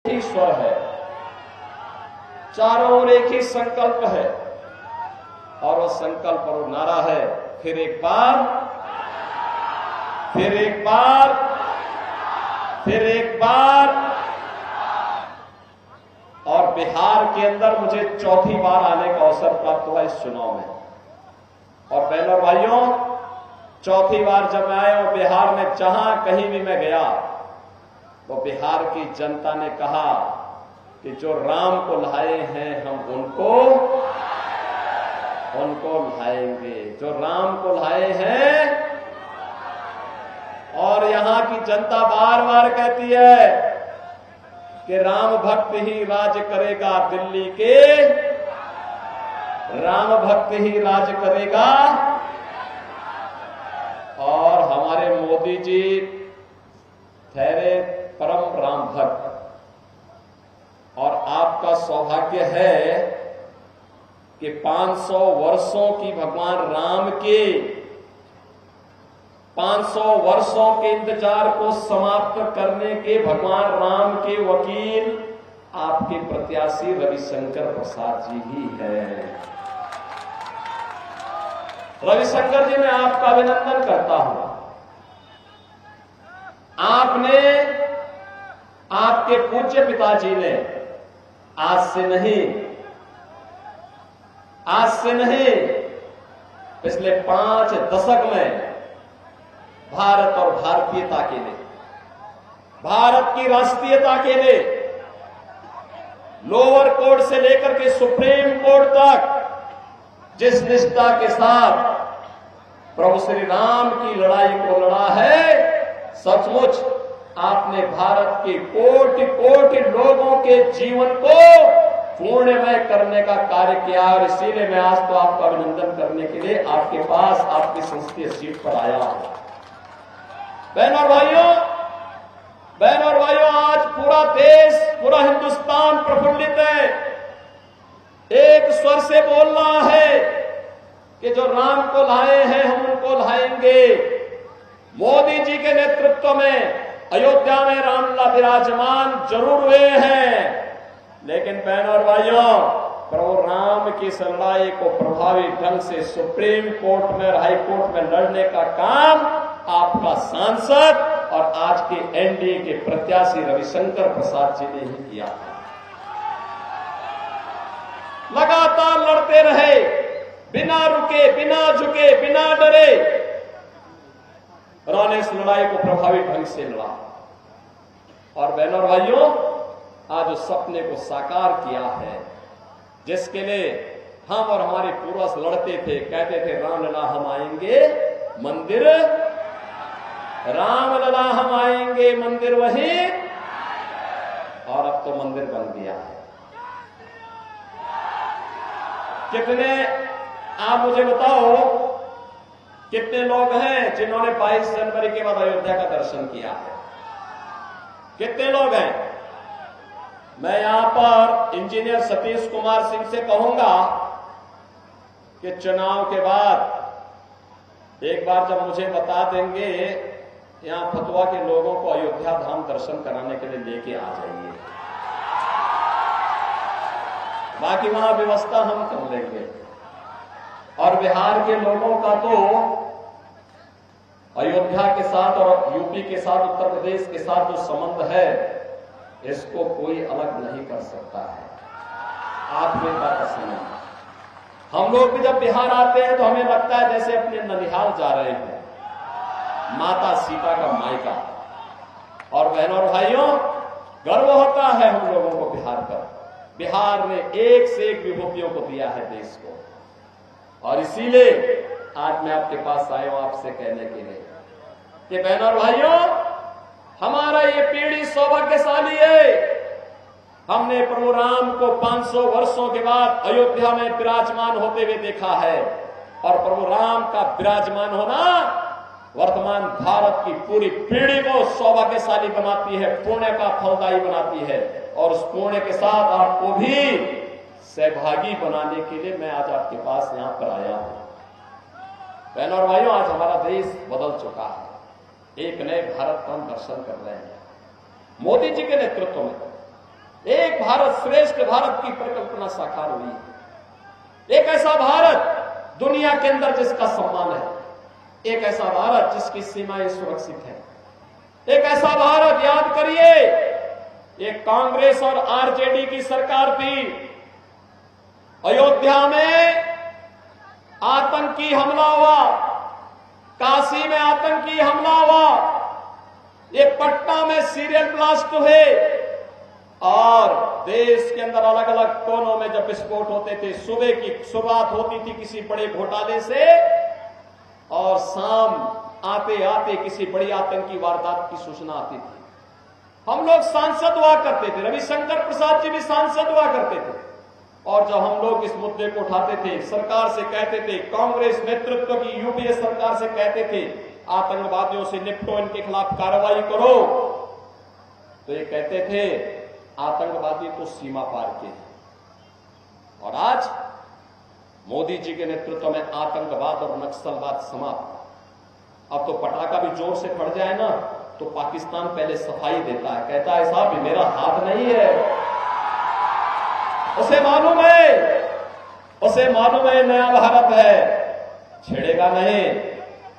ही स्वर है, चारों ओर एक ही संकल्प है और वो संकल्प और नारा है फिर एक बार, फिर एक बार, फिर एक बार। और बिहार के अंदर मुझे चौथी बार आने का अवसर प्राप्त हुआ इस चुनाव में। और बहनों और भाइयों, चौथी बार जब मैं आया और बिहार में जहां कहीं भी मैं गया तो बिहार की जनता ने कहा कि जो राम को लाए हैं हम उनको लाएंगे, जो राम को लाए हैं। और यहां की जनता बार बार कहती है कि राम भक्त ही राज करेगा दिल्ली के, राम भक्त ही राज करेगा। और हमारे मोदी जी ठहरे परम राम भक्त, और आपका सौभाग्य है कि 500 वर्षों की भगवान राम के 500 वर्षों के इंतजार को समाप्त करने के भगवान राम के वकील आपके प्रत्याशी रविशंकर प्रसाद जी ही हैं। रविशंकर जी, मैं आपका अभिनंदन करता हूं। आपने, आपके पूज्य पिताजी ने आज से नहीं पिछले 5 दशक में भारत और भारतीयता के लिए, भारत की राष्ट्रीयता के लिए लोअर कोर्ट से लेकर के सुप्रीम कोर्ट तक जिस निष्ठा के साथ प्रभु श्री राम की लड़ाई को लड़ा है, सचमुच आपने भारत के कोटि कोटि लोगों के जीवन को पूर्णमय करने का कार्य किया। और इसीलिए मैं आज तो आपका अभिनंदन करने के लिए आपके पास, आपकी संसदीय सीट पर आया हूं। बहनों और भाइयों, आज पूरा देश, पूरा हिंदुस्तान प्रफुल्लित है, एक स्वर से बोल रहा है कि जो राम को लाए हैं हम उनको लाएंगे। मोदी जी के नेतृत्व में अयोध्या में रामलला विराजमान जरूर हुए हैं, लेकिन बहनों और भाइयों, प्रभु राम की लड़ाई को प्रभावी ढंग से सुप्रीम कोर्ट में और हाई कोर्ट में लड़ने का काम आपका सांसद और आज के एनडीए के प्रत्याशी रविशंकर प्रसाद जी ने ही किया। लगातार लड़ते रहे, बिना रुके, बिना झुके, बिना डरे, उन्होंने इस लड़ाई को प्रभावी ढंग से लड़ा। और बहनों और भाइयों, आज उस सपने को साकार किया है जिसके लिए हम और हमारे पूर्वज लड़ते थे, कहते थे रामलला हम आएंगे मंदिर, रामलला हम आएंगे मंदिर वही, और अब तो मंदिर बन गया है। कितने, आप मुझे बताओ, कितने लोग हैं जिन्होंने 22 जनवरी के बाद अयोध्या का दर्शन किया है? कितने लोग हैं? मैं यहां पर इंजीनियर सतीश कुमार सिंह से कहूंगा कि चुनाव के बाद एक बार जब मुझे बता देंगे, यहां फतुहा के लोगों को अयोध्या धाम दर्शन कराने के लिए लेके आ जाइए, बाकी वहां व्यवस्था हम कर लेंगे। और बिहार के लोगों का तो अयोध्या के साथ और यूपी के साथ, उत्तर प्रदेश के साथ जो संबंध है, इसको कोई अलग नहीं कर सकता है। आत्मीयता का संबंध। हम लोग भी जब बिहार आते हैं तो हमें लगता है जैसे अपने ननिहाल जा रहे हैं, माता सीता का मायका। और बहनों और भाइयों, गर्व होता है हम लोगों को बिहार पर। बिहार ने एक से एक विभूतियों को दिया है देश को, और इसीलिए आज मैं आपके पास आया हूं आपसे कहने के लिए कि बहनों और भाइयों, हमारा ये पीढ़ी सौभाग्यशाली है। हमने प्रभु राम को 500 वर्षों के बाद अयोध्या में विराजमान होते हुए देखा है, और प्रभु राम का विराजमान होना वर्तमान भारत की पूरी पीढ़ी को सौभाग्यशाली बनाती है, पुण्य का फलदायी बनाती है। और उस पुण्य के साथ आपको भी सहभागी बनाने के लिए मैं आज आपके पास यहां पर आया हूं। बहनों और भाइयों, आज हमारा देश बदल चुका है, एक नए भारत का हम दर्शन कर रहे हैं। मोदी जी के नेतृत्व में भारत श्रेष्ठ भारत की परिकल्पना साकार हुई है। एक ऐसा भारत दुनिया के अंदर जिसका सम्मान है, एक ऐसा भारत जिसकी सीमाएं सुरक्षित है, एक ऐसा भारत, याद करिए, ये कांग्रेस और आरजेडी की सरकार थी। अयोध्या में आतंकी हमला हुआ, काशी में आतंकी हमला हुआ, ये पटना में सीरियल ब्लास्ट हुए, और देश के अंदर अलग अलग कोनों में जब विस्फोट होते थे, सुबह की शुरुआत होती थी किसी बड़े घोटाले से, और शाम आते आते किसी बड़ी आतंकी वारदात की सूचना आती थी। हम लोग सांसद हुआ करते थे, रविशंकर प्रसाद जी भी सांसद हुआ करते थे, और जब हम लोग इस मुद्दे को उठाते थे, सरकार से कहते थे, कांग्रेस नेतृत्व की यूपीए सरकार से कहते थे, आतंकवादियों से निपटो, इनके खिलाफ कार्रवाई करो, तो ये कहते थे आतंकवादी तो सीमा पार के हैं। और आज मोदी जी के नेतृत्व में आतंकवाद और नक्सलवाद समाप्त। अब तो पटाखा भी जोर से फट जाए ना, तो पाकिस्तान पहले सफाई देता है, कहता है साहब मेरा हाथ नहीं है। उसे मालूम है नया भारत है, छेड़ेगा नहीं,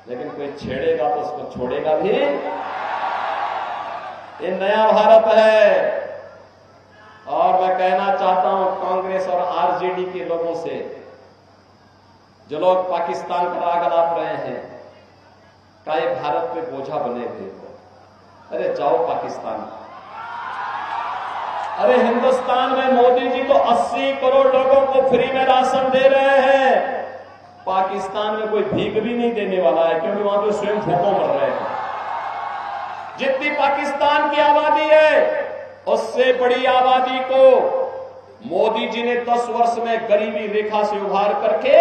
लेकिन कोई छेड़ेगा तो उसको छोड़ेगा भी। ये नया भारत है। और मैं कहना चाहता हूं कांग्रेस और आरजेडी के लोगों से, जो लोग पाकिस्तान का राग अलाप रहे हैं, का ये भारत पे बोझा बने थे, अरे जाओ पाकिस्तान। अरे हिंदुस्तान में मोदी जी तो 80 करोड़ लोगों को फ्री में राशन दे रहे हैं, पाकिस्तान में कोई भीख भी नहीं देने वाला है, क्योंकि वहां तो स्वयं भूखों मर रहे हैं। जितनी पाकिस्तान की आबादी है, उससे बड़ी आबादी को मोदी जी ने 10 वर्ष में गरीबी रेखा से उभार करके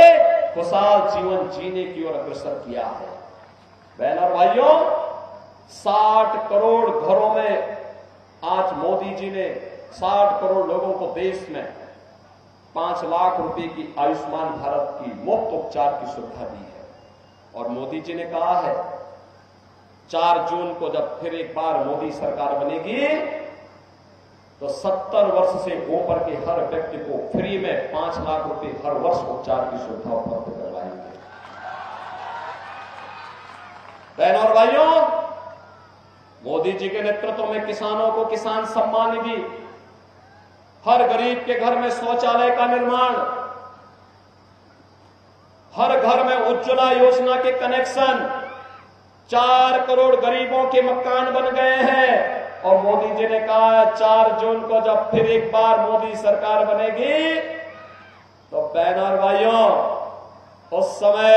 खुशहाल जीवन जीने की ओर अग्रसर किया है। बहन और भाइयों, 60 करोड़ घरों में आज मोदी जी ने 60 करोड़ लोगों को देश में 5 लाख रुपए की आयुष्मान भारत की मुफ्त उपचार की सुविधा दी है। और मोदी जी ने कहा है 4 जून को जब फिर एक बार मोदी सरकार बनेगी, तो 70 वर्ष से ऊपर के हर व्यक्ति को फ्री में 5 लाख रुपए हर वर्ष उपचार की सुविधा उपलब्ध करवाएंगे। बहनों और भाइयों, मोदी जी के नेतृत्व में किसानों को किसान सम्मान निधि, हर गरीब के घर में शौचालय का निर्माण, हर घर में उज्ज्वला योजना के कनेक्शन, 4 करोड़ गरीबों के मकान बन गए हैं। और मोदी जी ने कहा 4 जून को जब फिर एक बार मोदी सरकार बनेगी, तो बहन और भाइयों, उस समय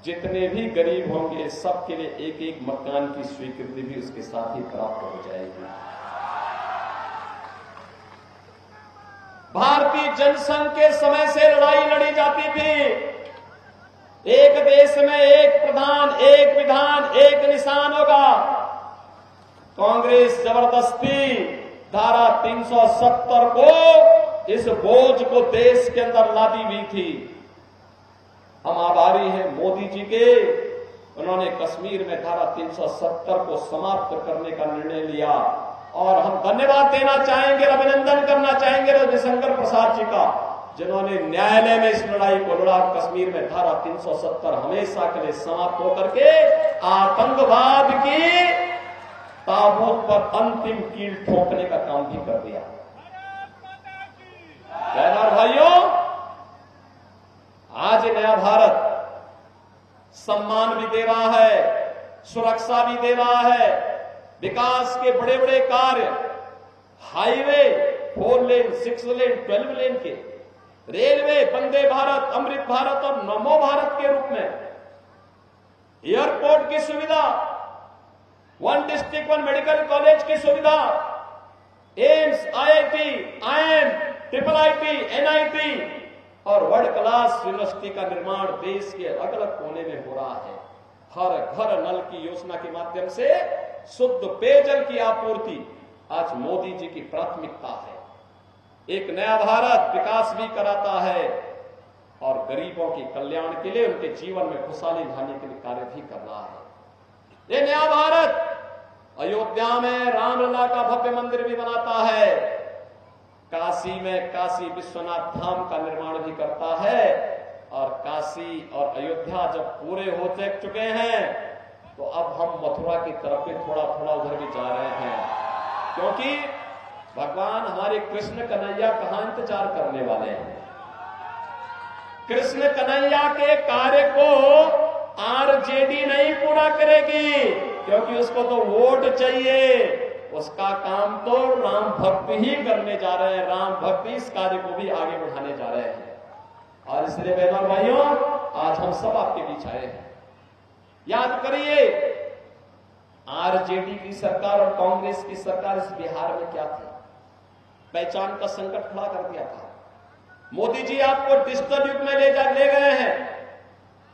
जितने भी गरीब होंगे सबके लिए एक एक मकान की स्वीकृति भी उसके साथ ही प्राप्त हो जाएगी। भारतीय जनसंघ के समय से लड़ाई लड़ी जाती थी, एक देश में एक प्रधान, एक विधान, एक निशान होगा। कांग्रेस जबरदस्ती धारा 370 को, इस बोझ को देश के अंदर लादी हुई थी। हम आभारी हैं मोदी जी के, उन्होंने कश्मीर में धारा 370 को समाप्त करने का निर्णय लिया। और हम धन्यवाद देना चाहेंगे, अभिनंदन करना चाहेंगे रविशंकर प्रसाद जी का, जिन्होंने न्यायालय में इस लड़ाई को लड़ा। कश्मीर में धारा 370 हमेशा के लिए समाप्त होकर के आतंकवाद की ताबूत पर अंतिम कील ठोकने का काम भी कर दिया। बहनों और भाइयों, आज नया भारत सम्मान भी दे रहा है, सुरक्षा भी दे रहा है, विकास के बड़े बड़े कार्य, हाईवे 4 लेन, 6 लेन, 12 लेन के, रेलवे, वंदे भारत, अमृत भारत और नमो भारत के रूप में, एयरपोर्ट की सुविधा, 1 डिस्ट्रिक्ट 1 मेडिकल कॉलेज की सुविधा, AIIMS, IIT, IIM, IIIT, NIT और वर्ल्ड क्लास यूनिवर्सिटी का निर्माण देश के अलग अलग कोने में हो रहा है। हर घर नल की योजना के माध्यम से शुद्ध पेयजल की आपूर्ति आज मोदी जी की प्राथमिकता है। एक नया भारत विकास भी कराता है और गरीबों के कल्याण के लिए, उनके जीवन में खुशहाली लाने के लिए कार्य भी कर रहा है। ये नया भारत अयोध्या में रामलला का भव्य मंदिर भी बनाता है। काशी में काशी विश्वनाथ धाम का निर्माण भी करता है। और काशी और अयोध्या जब पूरे हो चुके हैं तो अब हम मथुरा की तरफ भी थोड़ा थोड़ा उधर भी जा रहे हैं, क्योंकि भगवान हमारे कृष्ण कन्हैया कहां इंतजार करने वाले हैं। कृष्ण कन्हैया के कार्य को आरजेडी नहीं पूरा करेगी, क्योंकि उसको तो वोट चाहिए। उसका काम तो राम भक्त ही करने जा रहे हैं। राम भक्त इस कार्य को भी आगे बढ़ाने जा रहे हैं। और इसलिए बहनों और भाइयों, आज हम सब आपके बीच आए हैं। याद करिए, आरजेडी की सरकार और कांग्रेस की सरकार इस बिहार में क्या थी? पहचान का संकट खड़ा कर दिया था। मोदी जी आपको डिजिटल युग में ले गए हैं,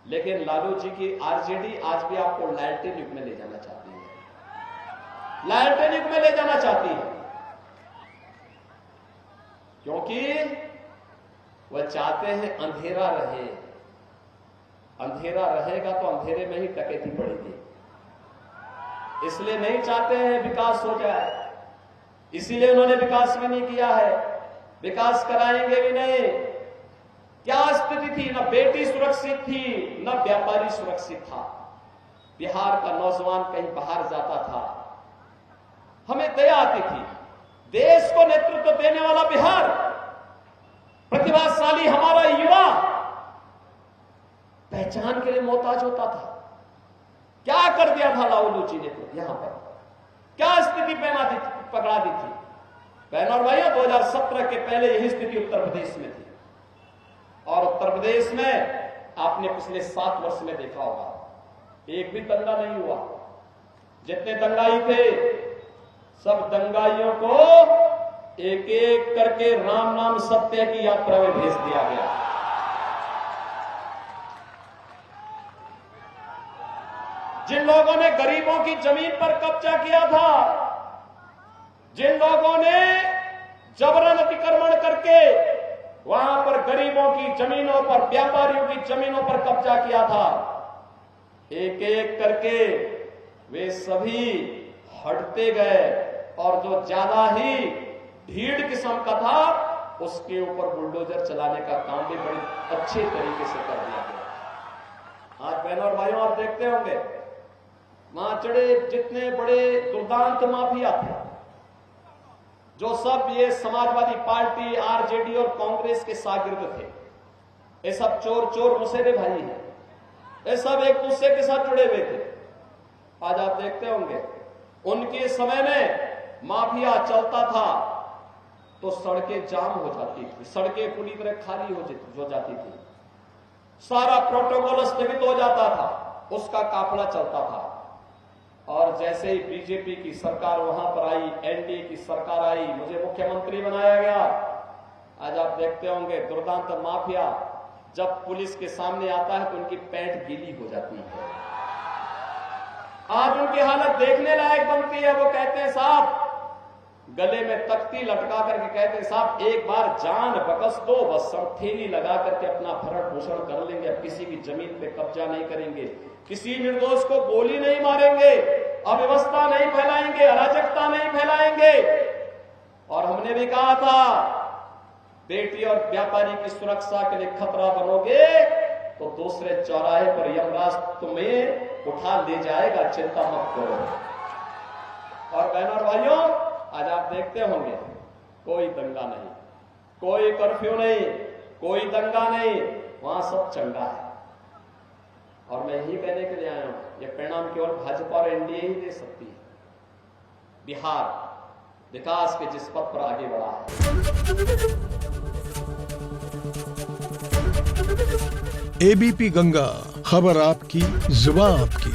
लेकिन लालू जी की आरजेडी आज भी आपको लालटेन युग में ले जाना चाहती है। लालटेन युग में ले जाना चाहती है, क्योंकि वह चाहते हैं अंधेरा रहे। अंधेरा रहेगा तो अंधेरे में ही डकैती पड़ेगी, इसलिए नहीं चाहते हैं विकास हो जाए। इसीलिए उन्होंने विकास भी नहीं किया है, विकास कराएंगे भी नहीं। क्या स्थिति थी? न बेटी सुरक्षित थी, न व्यापारी सुरक्षित था। बिहार का नौजवान कहीं बाहर जाता था, हमें दया आती थी। देश को नेतृत्व देने वाला बिहार, प्रतिभाशाली हमारा युवा पहचान के लिए मोहताज होता था। क्या कर दिया था लालू जी ने? तो यहां पर क्या स्थिति पकड़ा दी थी? बहनों और भाइयों, 2017 के पहले यही स्थिति उत्तर प्रदेश में थी। और उत्तर प्रदेश में आपने पिछले 7 वर्ष में देखा होगा, एक भी दंगा नहीं हुआ। जितने दंगाई थे, सब दंगाइयों को एक एक करके राम नाम सत्य की यात्रा में भेज दिया गया। जिन लोगों ने गरीबों की जमीन पर कब्जा किया था, जिन लोगों ने जबरन अतिक्रमण करके वहां पर गरीबों की जमीनों पर, व्यापारियों की जमीनों पर कब्जा किया था, एक एक करके वे सभी हटते गए। और जो ज्यादा ही भीड़ किस्म का था, उसके ऊपर बुलडोजर चलाने का काम भी बड़े अच्छे तरीके से कर दिया गया। आज बहनों और भाइयों, आप देखते होंगे वहां चढ़े जितने बड़े दुर्दांत माफिया थे, जो सब ये समाजवादी पार्टी, आरजेडी और कांग्रेस के शागिर्द थे, ये सब चोर मुसेरे भाई हैं। ये सब एक दूसरे के साथ जुड़े हुए थे। आज आप देखते होंगे उनके समय में माफिया चलता था तो सड़कें जाम हो जाती थी, सड़कें पूरी तरह खाली हो जाती थी, सारा प्रोटोकॉल स्थगित हो जाता था, उसका काफिला चलता था। और जैसे ही बीजेपी की सरकार वहां पर आई, एनडीए की सरकार आई, मुझे मुख्यमंत्री बनाया गया, आज आप देखते होंगे दुर्दांत माफिया जब पुलिस के सामने आता है तो उनकी पैंट गीली हो जाती है। आज उनकी हालत देखने लायक बनती है। वो कहते हैं साहब, गले में तख्ती लटका करके कहते हैं साहब एक बार जान बकस दो, बस हम थैली लगा करके अपना भरण पोषण कर लेंगे, अब किसी की जमीन पे कब्जा नहीं करेंगे, किसी निर्दोष को गोली नहीं मारेंगे, अव्यवस्था नहीं फैलाएंगे, अराजकता नहीं फैलाएंगे। और हमने भी कहा था, बेटी और व्यापारी की सुरक्षा के लिए खतरा बनोगे तो दूसरे चौराहे पर यमराज तुम्हें उठा ले जाएगा, चिंता मत करो। और बहनों और भाइयों, आज आप देखते होंगे कोई दंगा नहीं, कोई कर्फ्यू नहीं, कोई दंगा नहीं, वहां सब चंगा है। और मैं यही कहने के लिए आया हूं, यह परिणाम केवल भाजपा और एनडीए ही दे सकती है। बिहार विकास के जिस पथ पर आगे बढ़ा है। एबीपी गंगा, खबर आपकी, जुबान आपकी।